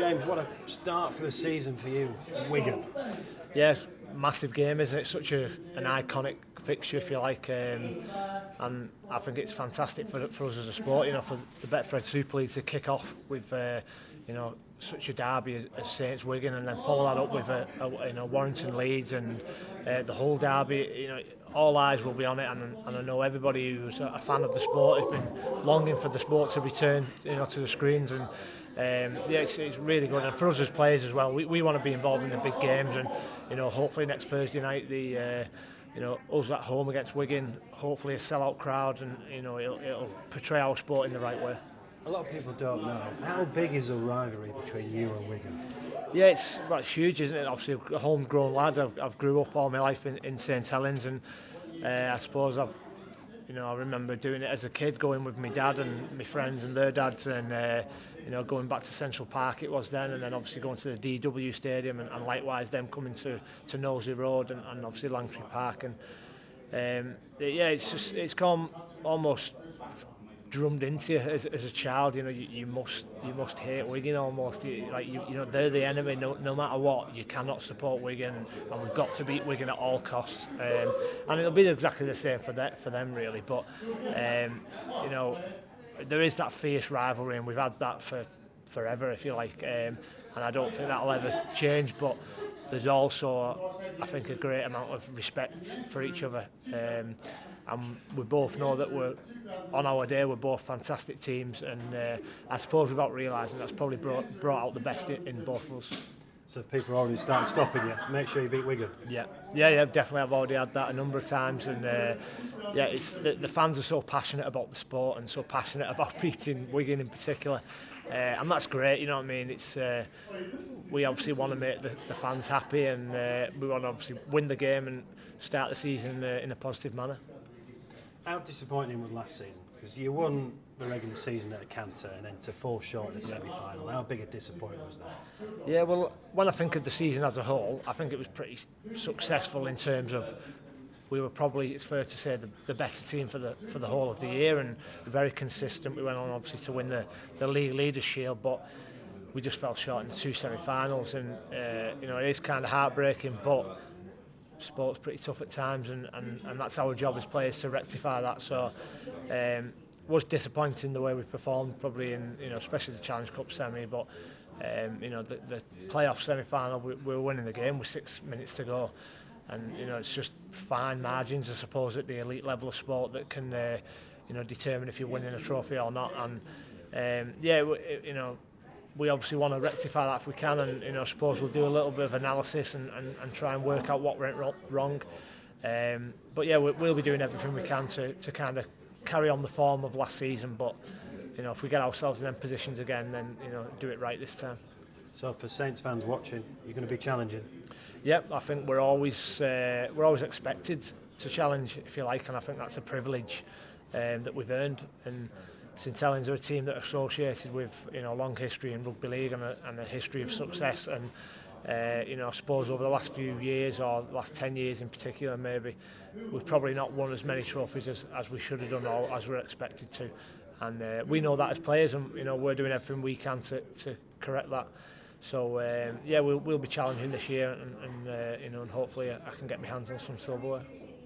James, what a start for the season for you, Wigan. Yes, massive game, isn't it? Such an iconic fixture, if you like, and I think it's fantastic for us as a sport. For the Betfred Super League to kick off with such a derby as Saints Wigan, and then follow that up with a Warrington Leeds and the whole derby. All eyes will be on it, and I know everybody who's a fan of the sport has been longing for the sport to return, to the screens, and it's really good. And for us as players as well, we want to be involved in the big games, and hopefully next Thursday night us at home against Wigan, hopefully a sellout crowd, and it'll portray our sport in the right way. A lot of people don't know, how big is the rivalry between you and Wigan? Yeah, it's huge, isn't it? Obviously, a homegrown lad. I've grew up all my life in St Helens, and I suppose I remember doing it as a kid, going with my dad and my friends and their dads, and going back to Central Park it was then, and then obviously going to the DW Stadium, and likewise them coming to Knowsley Road and obviously Langtree Park, and it's gone almost drummed into you as a child. You must hate Wigan almost. They're the enemy. No matter what, you cannot support Wigan, and we've got to beat Wigan at all costs. And it'll be exactly the same for them really. But there is that fierce rivalry, and we've had that for forever, if you like. And I don't think that'll ever change. But there's also, I think, a great amount of respect for each other. And we both know that on our day we're both fantastic teams, and I suppose without realising that's probably brought out the best in both of us. So if people are already starting stopping you, make sure you beat Wigan. Yeah, definitely. I've already had that a number of times, and it's the fans are so passionate about the sport and so passionate about beating Wigan in particular, and that's great. You know what I mean? It's we obviously want to make the fans happy, and we want to obviously win the game and start the season in a positive manner. How disappointing was last season? Because you won the regular season at a canter and then to fall short in the semi-final. How big a disappointment was that? Yeah, well, when I think of the season as a whole, I think it was pretty successful in terms of we were probably, it's fair to say, the better team for the whole of the year, and very consistent. We went on obviously to win the League Leaders' Shield, but we just fell short in the two semi-finals, and it is kind of heartbreaking, but sport's pretty tough at times, and that's our job as players to rectify that. So was disappointing the way we performed, probably in especially the Challenge Cup semi, but the playoff semi-final we were winning the game with 6 minutes to go, and it's just fine margins, I suppose, at the elite level of sport that can determine if you're winning a trophy or not. And we obviously want to rectify that if we can, and I suppose we'll do a little bit of analysis and try and work out what went wrong. But yeah, we'll be doing everything we can to kind of carry on the form of last season. But if we get ourselves in them positions again, then do it right this time. So for Saints fans watching, you're going to be challenging. Yep, I think we're always expected to challenge, if you like, and I think that's a privilege that we've earned. And St Helens are a team that are associated with a long history in rugby league and a history of success, and I suppose over the last few years, or the last 10 years in particular maybe, we've probably not won as many trophies as we should have done, or as we're expected to, and we know that as players, and we're doing everything we can to correct that. So we'll be challenging this year, and hopefully I can get my hands on some silverware.